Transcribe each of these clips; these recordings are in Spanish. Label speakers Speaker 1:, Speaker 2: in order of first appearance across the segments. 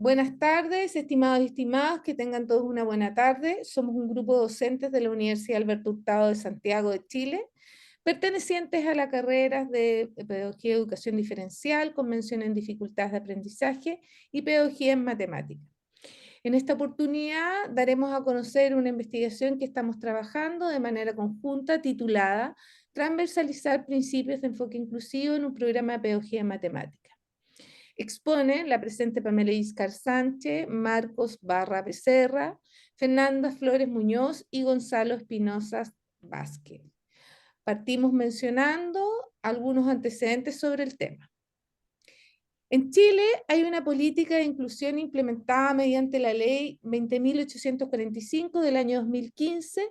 Speaker 1: Buenas tardes, estimados y estimadas, que tengan todos una buena tarde. Somos un grupo de docentes de la Universidad Alberto Hurtado de Santiago de Chile, pertenecientes a las carreras de Pedagogía y Educación Diferencial, con mención en dificultades de aprendizaje y Pedagogía en Matemáticas. En esta oportunidad daremos a conocer una investigación que estamos trabajando de manera conjunta titulada Transversalizar principios de enfoque inclusivo en un programa de Pedagogía en Matemáticas. Expone la presente Pamela Iscar Sánchez, Marcos Barra Becerra, Fernanda Flores Muñoz y Gonzalo Espinosa Vázquez. Partimos mencionando algunos antecedentes sobre el tema. En Chile hay una política de inclusión implementada mediante la Ley 20.845 del año 2015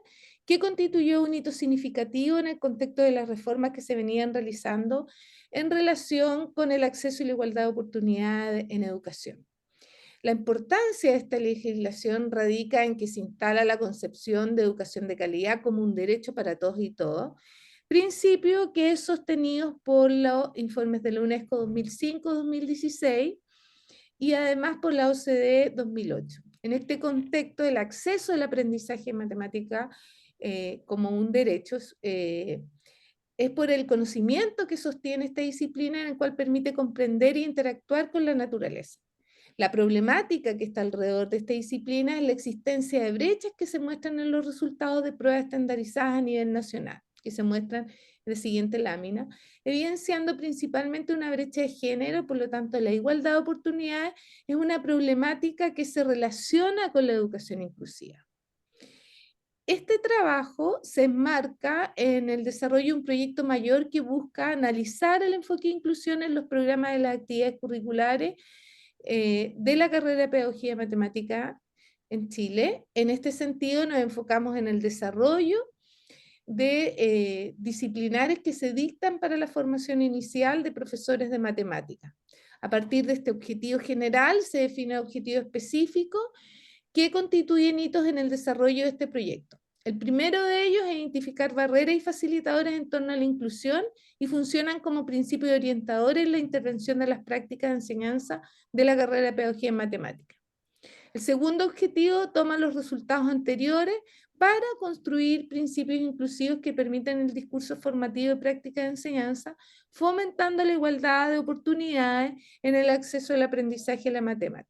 Speaker 1: que constituyó un hito significativo en el contexto de las reformas que se venían realizando en relación con el acceso y la igualdad de oportunidades en educación. La importancia de esta legislación radica en que se instala la concepción de educación de calidad como un derecho para todos y todas, principio que es sostenido por los informes de la UNESCO 2005-2016 y además por la OCDE 2008. En este contexto, el acceso al aprendizaje en matemática como un derecho es por el conocimiento que sostiene esta disciplina en el cual permite comprender e interactuar con la naturaleza. La problemática que está alrededor de esta disciplina es la existencia de brechas que se muestran en los resultados de pruebas estandarizadas a nivel nacional, que se muestran en la siguiente lámina, evidenciando principalmente una brecha de género. Por lo tanto, la igualdad de oportunidades es una problemática que se relaciona con la educación inclusiva. Este trabajo se enmarca en el desarrollo de un proyecto mayor que busca analizar el enfoque de inclusión en los programas de las actividades curriculares de la carrera de Pedagogía y Matemática en Chile. En este sentido, nos enfocamos en el desarrollo de disciplinares que se dictan para la formación inicial de profesores de matemática. A partir de este objetivo general, se define objetivos específicos que constituyen hitos en el desarrollo de este proyecto. El primero de ellos es identificar barreras y facilitadores en torno a la inclusión y funcionan como principios orientadores en la intervención de las prácticas de enseñanza de la carrera de Pedagogía en Matemáticas. El segundo objetivo toma los resultados anteriores para construir principios inclusivos que permitan el discurso formativo de práctica de enseñanza, fomentando la igualdad de oportunidades en el acceso al aprendizaje a la matemática.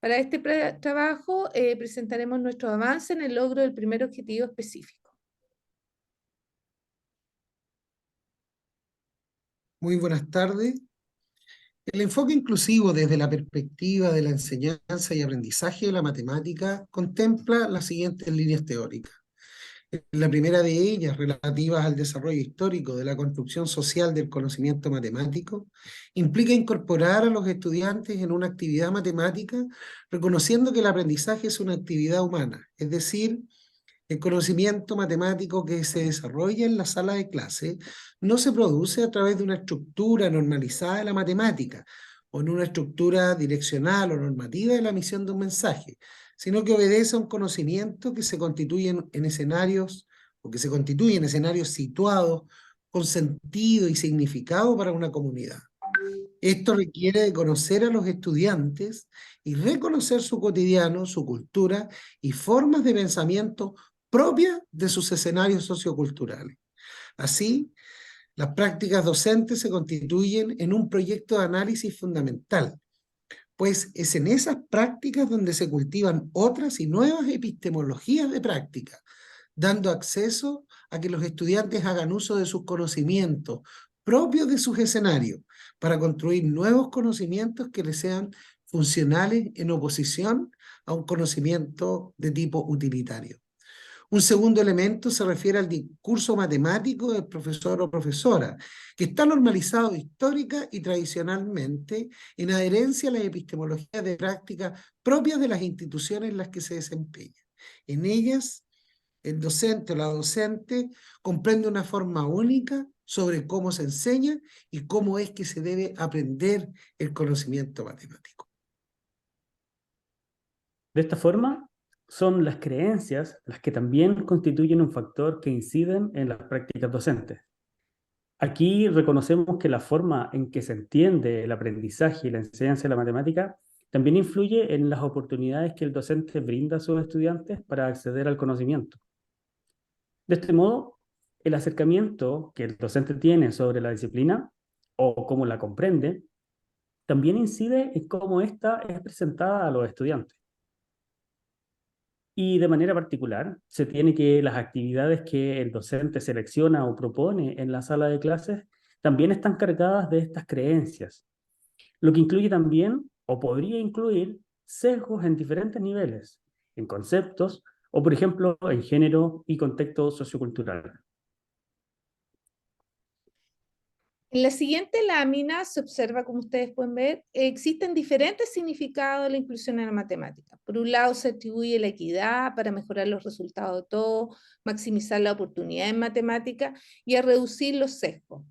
Speaker 1: Para este trabajo presentaremos nuestro avance en el logro del primer objetivo específico.
Speaker 2: Muy buenas tardes. El enfoque inclusivo desde la perspectiva de la enseñanza y aprendizaje de la matemática contempla las siguientes líneas teóricas. La primera de ellas, relativas al desarrollo histórico de la construcción social del conocimiento matemático, implica incorporar a los estudiantes en una actividad matemática, reconociendo que el aprendizaje es una actividad humana, es decir, el conocimiento matemático que se desarrolla en la sala de clase no se produce a través de una estructura normalizada de la matemática o en una estructura direccional o normativa de la emisión de un mensaje, sino que obedece a un conocimiento que se constituye en escenarios o que se constituye en escenarios situados con sentido y significado para una comunidad. Esto requiere de conocer a los estudiantes y reconocer su cotidiano, su cultura y formas de pensamiento propias de sus escenarios socioculturales. Así, las prácticas docentes se constituyen en un proyecto de análisis fundamental, pues es en esas prácticas donde se cultivan otras y nuevas epistemologías de práctica, dando acceso a que los estudiantes hagan uso de sus conocimientos propios de sus escenarios para construir nuevos conocimientos que les sean funcionales en oposición a un conocimiento de tipo utilitario. Un segundo elemento se refiere al discurso matemático del profesor o profesora, que está normalizado histórica y tradicionalmente en adherencia a las epistemologías de práctica propias de las instituciones en las que se desempeña. En ellas, el docente o la docente comprende una forma única sobre cómo se enseña y cómo es que se debe aprender el conocimiento matemático.
Speaker 3: De esta forma, son las creencias las que también constituyen un factor que inciden en las prácticas docentes. Aquí reconocemos que la forma en que se entiende el aprendizaje y la enseñanza de la matemática también influye en las oportunidades que el docente brinda a sus estudiantes para acceder al conocimiento. De este modo, el acercamiento que el docente tiene sobre la disciplina o cómo la comprende, también incide en cómo ésta es presentada a los estudiantes. Y de manera particular, se tiene que las actividades que el docente selecciona o propone en la sala de clases también están cargadas de estas creencias, lo que incluye también, o podría incluir, sesgos en diferentes niveles, en conceptos, o por ejemplo, en género y contexto sociocultural.
Speaker 1: En la siguiente lámina se observa, como ustedes pueden ver, existen diferentes significados de la inclusión en la matemática. Por un lado, se atribuye la equidad para mejorar los resultados de todos, maximizar la oportunidad en matemática y a reducir los sesgos.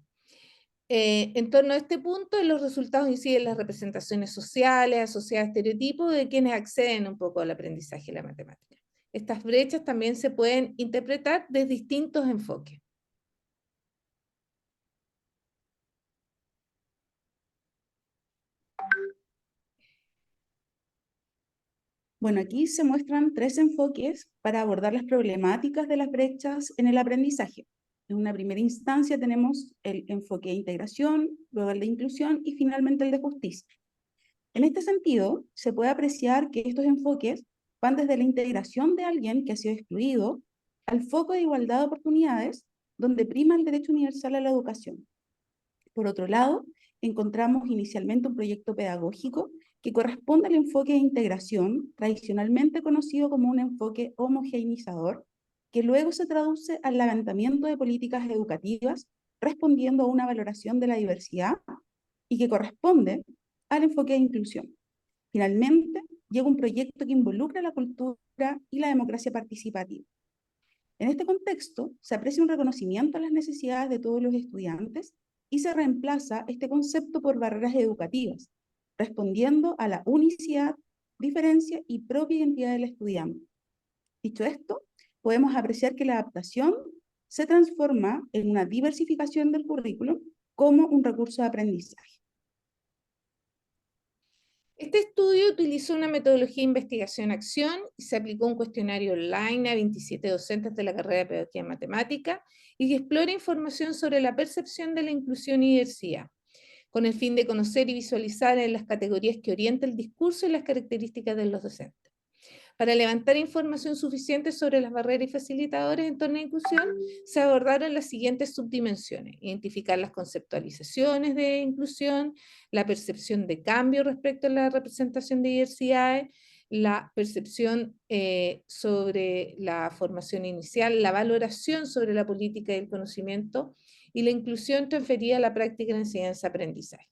Speaker 1: En torno a este punto, en los resultados inciden las representaciones sociales asociadas a estereotipos de quienes acceden un poco al aprendizaje de la matemática. Estas brechas también se pueden interpretar desde distintos enfoques.
Speaker 4: Bueno, aquí se muestran 3 enfoques para abordar las problemáticas de las brechas en el aprendizaje. En una primera instancia tenemos el enfoque de integración, luego el de inclusión y finalmente el de justicia. En este sentido, se puede apreciar que estos enfoques van desde la integración de alguien que ha sido excluido al foco de igualdad de oportunidades, donde prima el derecho universal a la educación. Por otro lado, encontramos inicialmente un proyecto pedagógico que corresponde al enfoque de integración, tradicionalmente conocido como un enfoque homogeneizador, que luego se traduce al levantamiento de políticas educativas respondiendo a una valoración de la diversidad y que corresponde al enfoque de inclusión. Finalmente, llega un proyecto que involucra la cultura y la democracia participativa. En este contexto, se aprecia un reconocimiento a las necesidades de todos los estudiantes y se reemplaza este concepto por barreras educativas, respondiendo a la unicidad, diferencia y propia identidad del estudiante. Dicho esto, podemos apreciar que la adaptación se transforma en una diversificación del currículum como un recurso de aprendizaje.
Speaker 1: Este estudio utilizó una metodología de investigación-acción y se aplicó un cuestionario online a 27 docentes de la carrera de Pedagogía en Matemática y que explora información sobre la percepción de la inclusión y diversidad, con el fin de conocer y visualizar en las categorías que orienta el discurso y las características de los docentes. Para levantar información suficiente sobre las barreras y facilitadores en torno a la inclusión, se abordaron las siguientes subdimensiones: identificar las conceptualizaciones de inclusión, la percepción de cambio respecto a la representación de diversidades, la percepción sobre la formación inicial, la valoración sobre la política del conocimiento y la inclusión transferida a la práctica de enseñanza-aprendizaje.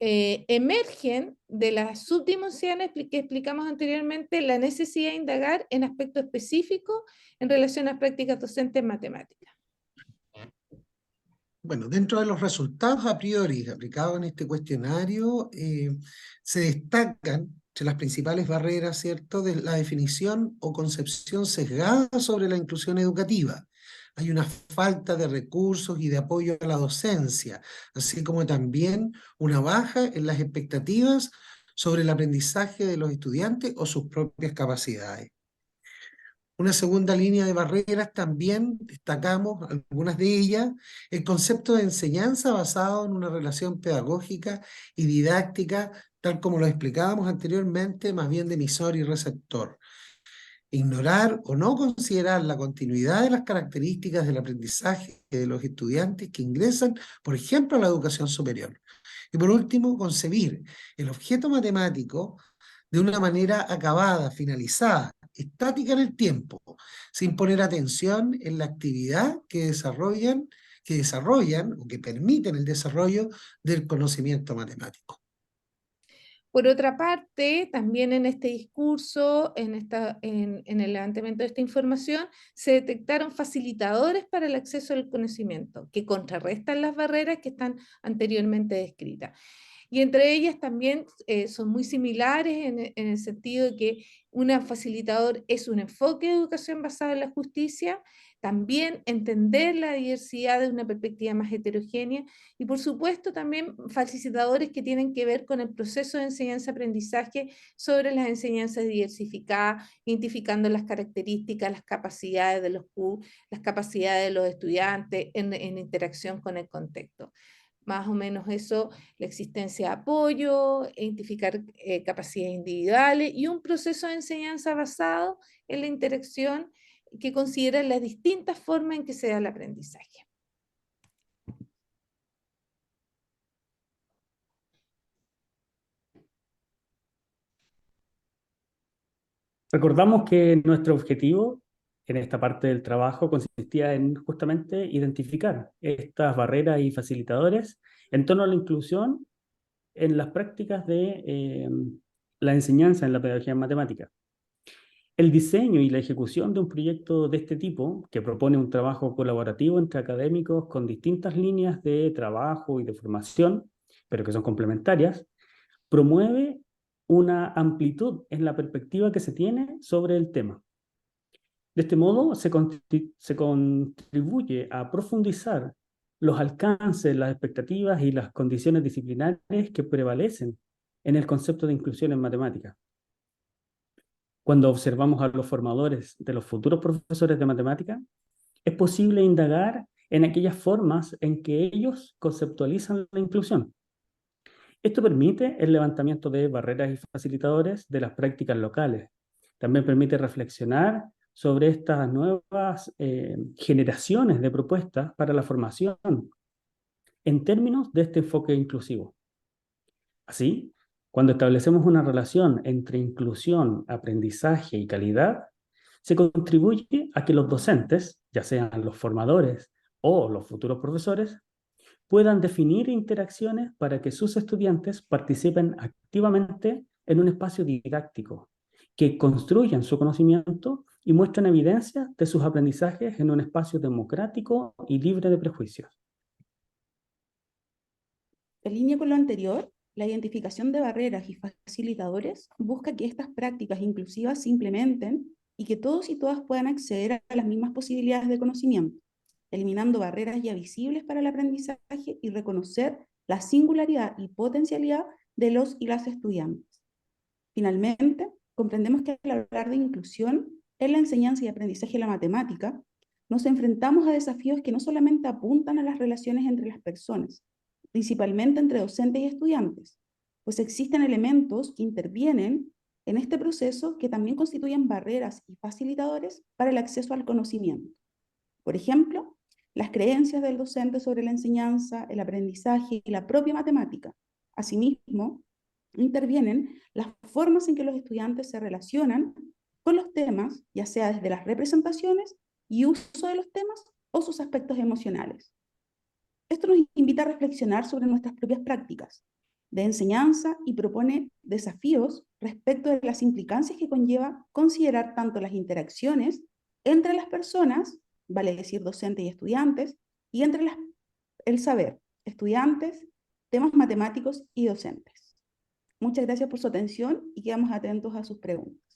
Speaker 1: Emergen de las subdimensiones que explicamos anteriormente la necesidad de indagar en aspectos específicos en relación a las prácticas docentes en matemáticas.
Speaker 2: Bueno, dentro de los resultados a priori aplicados en este cuestionario, se destacan entre las principales barreras, ¿cierto?, de la definición o concepción sesgada sobre la inclusión educativa. Hay una falta de recursos y de apoyo a la docencia, así como también una baja en las expectativas sobre el aprendizaje de los estudiantes o sus propias capacidades. Una segunda línea de barreras también destacamos, algunas de ellas, el concepto de enseñanza basado en una relación pedagógica y didáctica, tal como lo explicábamos anteriormente, más bien de emisor y receptor. Ignorar o no considerar la continuidad de las características del aprendizaje de los estudiantes que ingresan, por ejemplo, a la educación superior. Y por último, concebir el objeto matemático de una manera acabada, finalizada, estática en el tiempo, sin poner atención en la actividad que desarrollan o que permiten el desarrollo del conocimiento matemático.
Speaker 1: Por otra parte, también en este discurso, en el levantamiento de esta información, se detectaron facilitadores para el acceso al conocimiento, que contrarrestan las barreras que están anteriormente descritas. Y entre ellas también son muy similares en el sentido de que un facilitador es un enfoque de educación basado en la justicia, también entender la diversidad desde una perspectiva más heterogénea y por supuesto también facilitadores que tienen que ver con el proceso de enseñanza-aprendizaje sobre las enseñanzas diversificadas, identificando las características, las capacidades de los Q, las capacidades de los estudiantes en interacción con el contexto. Más o menos eso, la existencia de apoyo, identificar capacidades individuales y un proceso de enseñanza basado en la interacción que considera las distintas formas en que se da el aprendizaje.
Speaker 3: Recordamos que nuestro objetivo en esta parte del trabajo consistía en justamente identificar estas barreras y facilitadores en torno a la inclusión en las prácticas de la enseñanza en la pedagogía en matemática. El diseño y la ejecución de un proyecto de este tipo, que propone un trabajo colaborativo entre académicos con distintas líneas de trabajo y de formación, pero que son complementarias, promueve una amplitud en la perspectiva que se tiene sobre el tema. De este modo, se contribuye a profundizar los alcances, las expectativas y las condiciones disciplinarias que prevalecen en el concepto de inclusión en matemáticas. Cuando observamos a los formadores de los futuros profesores de matemática, es posible indagar en aquellas formas en que ellos conceptualizan la inclusión. Esto permite el levantamiento de barreras y facilitadores de las prácticas locales. También permite reflexionar sobre estas nuevas generaciones de propuestas para la formación en términos de este enfoque inclusivo. Así, cuando establecemos una relación entre inclusión, aprendizaje y calidad, se contribuye a que los docentes, ya sean los formadores o los futuros profesores, puedan definir interacciones para que sus estudiantes participen activamente en un espacio didáctico, que construyan su conocimiento y muestren evidencia de sus aprendizajes en un espacio democrático y libre de prejuicios.
Speaker 4: En línea con lo anterior, la identificación de barreras y facilitadores busca que estas prácticas inclusivas se implementen y que todos y todas puedan acceder a las mismas posibilidades de conocimiento, eliminando barreras ya visibles para el aprendizaje y reconocer la singularidad y potencialidad de los y las estudiantes. Finalmente, comprendemos que al hablar de inclusión en la enseñanza y aprendizaje de la matemática, nos enfrentamos a desafíos que no solamente apuntan a las relaciones entre las personas, principalmente entre docentes y estudiantes, pues existen elementos que intervienen en este proceso que también constituyen barreras y facilitadores para el acceso al conocimiento. Por ejemplo, las creencias del docente sobre la enseñanza, el aprendizaje y la propia matemática. Asimismo, intervienen las formas en que los estudiantes se relacionan con los temas, ya sea desde las representaciones y uso de los temas o sus aspectos emocionales. Esto nos invita a reflexionar sobre nuestras propias prácticas de enseñanza y propone desafíos respecto de las implicancias que conlleva considerar tanto las interacciones entre las personas, vale decir docentes y estudiantes, y entre el saber, estudiantes, temas matemáticos y docentes. Muchas gracias por su atención y quedamos atentos a sus preguntas.